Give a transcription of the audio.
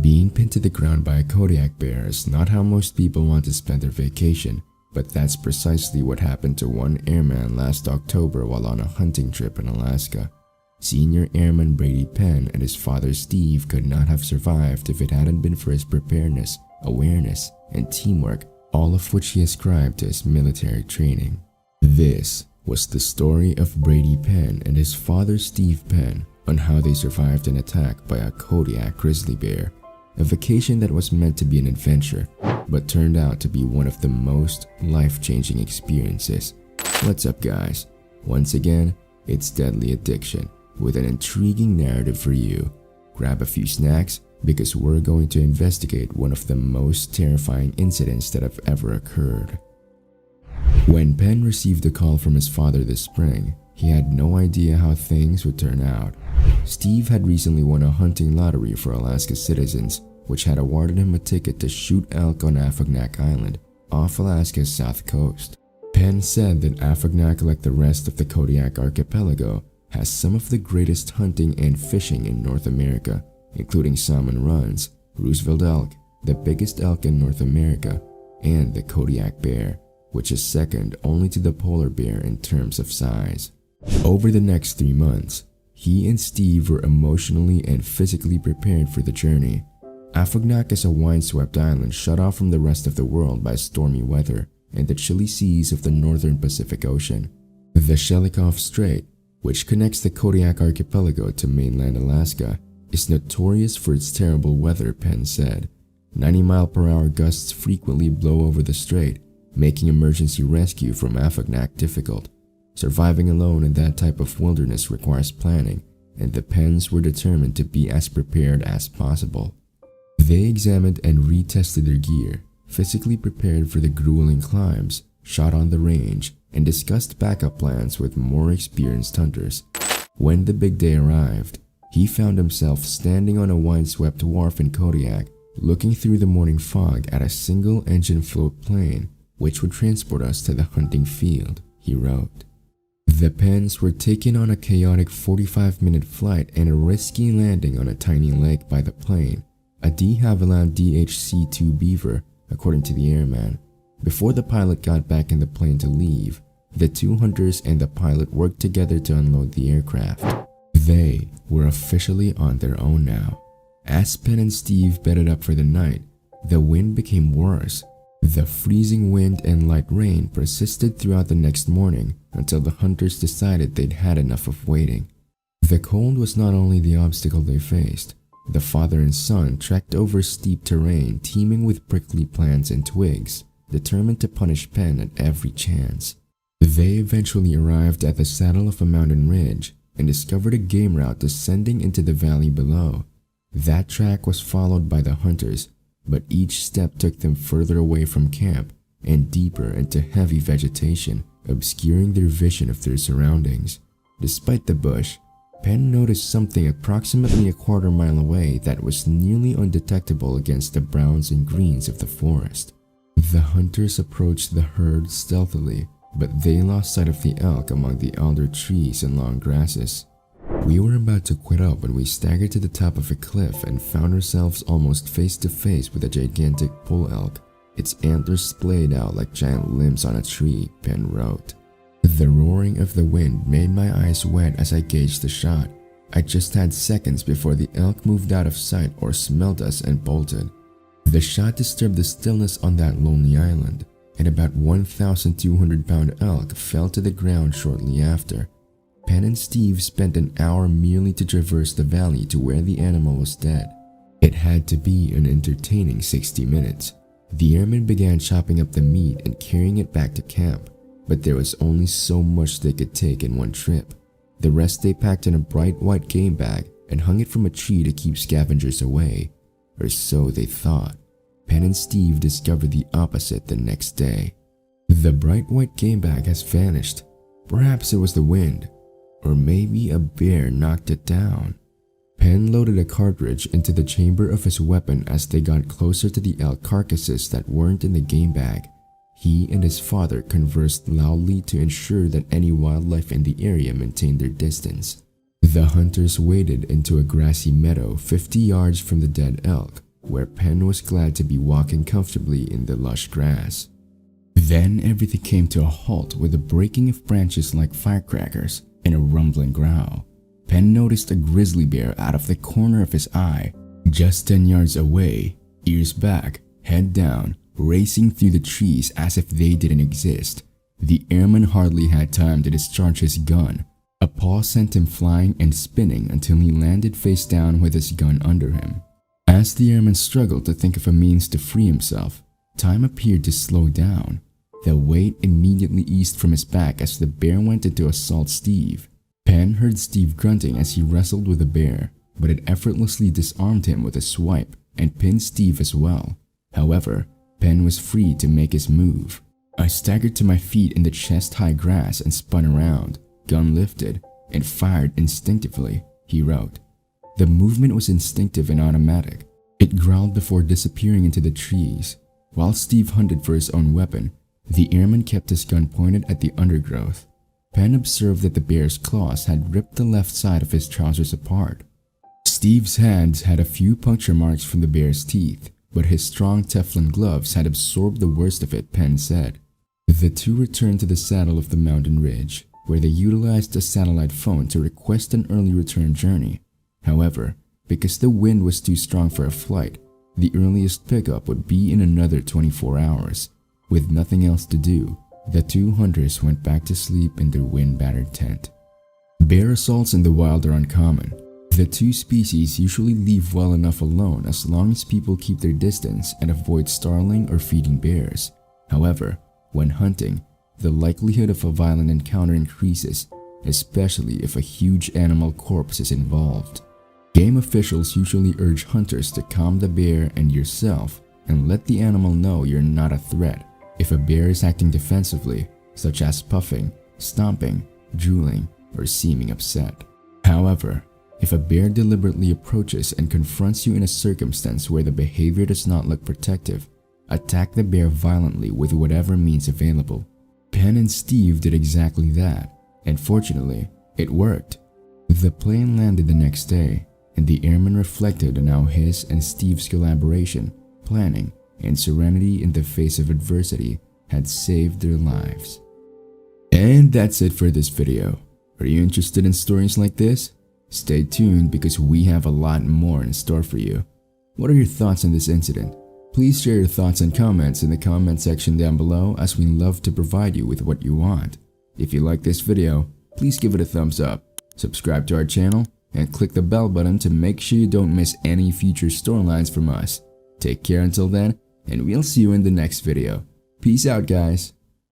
Being pinned to the ground by a Kodiak bear is not how most people want to spend their vacation, but that's precisely what happened to one airman last October while on a hunting trip in Alaska. Senior Airman Brady Penn and his father Steve could not have survived if it hadn't been for his preparedness, awareness, and teamwork, all of which he ascribed to his military training. This was the story of Brady Penn and his father Steve Penn on how they survived an attack by a Kodiak grizzly bear, a vacation that was meant to be an adventure, but turned out to be one of the most life-changing experiences. What's up, guys? Once again, it's Deadly Addiction, with an intriguing narrative for you. Grab a few snacks because we're going to investigate one of the most terrifying incidents that have ever occurred. When Penn received a call from his father this spring, he had no idea how things would turn out. Steve had recently won a hunting lottery for Alaska citizens, which had awarded him a ticket to shoot elk on Afognak Island, off Alaska's south coast. Penn said that Afognak, like the rest of the Kodiak archipelago, has some of the greatest hunting and fishing in North America, including salmon runs, Roosevelt elk, the biggest elk in North America, and the Kodiak bear, which is second only to the polar bear in terms of size. Over the next 3 months, he and Steve were emotionally and physically prepared for the journey. Afognak is a windswept island shut off from the rest of the world by stormy weather and the chilly seas of the northern Pacific Ocean. The Shelikof Strait, which connects the Kodiak archipelago to mainland Alaska, is notorious for its terrible weather, Penn said. 90-mile-per-hour gusts frequently blow over the strait, making emergency rescue from Afognak difficult. Surviving alone in that type of wilderness requires planning, and the Penns were determined to be as prepared as possible. They examined and retested their gear, physically prepared for the grueling climbs, shot on the range, and discussed backup plans with more experienced hunters. When the big day arrived, he found himself standing on a windswept wharf in Kodiak, looking through the morning fog at a single-engine float plane, which would transport us to the hunting field, he wrote. The Penns were taken on a chaotic 45-minute flight and a risky landing on a tiny lake by the plane, a de Havilland DHC-2 Beaver, according to the airman. Before the pilot got back in the plane to leave, the two hunters and the pilot worked together to unload the aircraft. They were officially on their own now. As Penn and Steve bedded up for the night, the wind became worse. The freezing wind and light rain persisted throughout the next morning until the hunters decided they'd had enough of waiting. The cold was not only the obstacle they faced. The father and son trekked over steep terrain teeming with prickly plants and twigs, determined to punish Penn at every chance. They eventually arrived at the saddle of a mountain ridge and discovered a game route descending into the valley below. That track was followed by the hunters, but each step took them further away from camp and deeper into heavy vegetation, obscuring their vision of their surroundings. Despite the bush, Penn noticed something approximately a quarter mile away that was nearly undetectable against the browns and greens of the forest. The hunters approached the herd stealthily, but they lost sight of the elk among the alder trees and long grasses. We were about to quit up when we staggered to the top of a cliff and found ourselves almost face to face with a gigantic bull elk, its antlers splayed out like giant limbs on a tree, Penn wrote. The roaring of the wind made my eyes wet as I gauged the shot. I just had seconds before the elk moved out of sight or smelled us and bolted. The shot disturbed the stillness on that lonely island, and about 1,200-pound elk fell to the ground shortly after. Penn and Steve spent an hour merely to traverse the valley to where the animal was dead. It had to be an entertaining 60 minutes. The airmen began chopping up the meat and carrying it back to camp, but there was only so much they could take in one trip. The rest they packed in a bright white game bag and hung it from a tree to keep scavengers away. Or so they thought. Penn and Steve discovered the opposite the next day. The bright white game bag has vanished. Perhaps it was the wind, or maybe a bear knocked it down. Penn loaded a cartridge into the chamber of his weapon as they got closer to the elk carcasses that weren't in the game bag. He and his father conversed loudly to ensure that any wildlife in the area maintained their distance. The hunters waded into a grassy meadow 50 yards from the dead elk, where Penn was glad to be walking comfortably in the lush grass. Then everything came to a halt with a breaking of branches like firecrackers and a rumbling growl. Penn noticed a grizzly bear out of the corner of his eye, just 10 yards away, ears back, head down, racing through the trees as if they didn't exist. The airman hardly had time to discharge his gun. A paw sent him flying and spinning until he landed face down with his gun under him. As the airman struggled to think of a means to free himself, time appeared to slow down. The weight immediately eased from his back as the bear went into assault Steve. Penn heard Steve grunting as he wrestled with the bear, but it effortlessly disarmed him with a swipe and pinned Steve as well. However, Penn was free to make his move. I staggered to my feet in the chest-high grass and spun around, gun lifted, and fired instinctively, he wrote. The movement was instinctive and automatic. It growled before disappearing into the trees. While Steve hunted for his own weapon, the airman kept his gun pointed at the undergrowth. Penn observed that the bear's claws had ripped the left side of his trousers apart. Steve's hands had a few puncture marks from the bear's teeth, but his strong Teflon gloves had absorbed the worst of it, Penn said. The two returned to the saddle of the mountain ridge, where they utilized a satellite phone to request an early return journey. However, because the wind was too strong for a flight, the earliest pickup would be in another 24 hours. With nothing else to do, the two hunters went back to sleep in their wind-battered tent. Bear assaults in the wild are uncommon. The two species usually leave well enough alone as long as people keep their distance and avoid startling or feeding bears. However, when hunting, the likelihood of a violent encounter increases, especially if a huge animal corpse is involved. Game officials usually urge hunters to calm the bear and yourself and let the animal know you're not a threat. If a bear is acting defensively, such as puffing, stomping, drooling, or seeming upset. However, if a bear deliberately approaches and confronts you in a circumstance where the behavior does not look protective, attack the bear violently with whatever means available. Penn and Steve did exactly that, and fortunately, it worked. The plane landed the next day, and the airman reflected on how his and Steve's collaboration, planning, and serenity in the face of adversity had saved their lives. And that's it for this video. Are you interested in stories like this? Stay tuned because we have a lot more in store for you. What are your thoughts on this incident? Please share your thoughts and comments in the comment section down below, as we love to provide you with what you want. If you like this video, please give it a thumbs up, subscribe to our channel, and click the bell button to make sure you don't miss any future storylines from us. Take care until then, and we'll see you in the next video. Peace out, guys.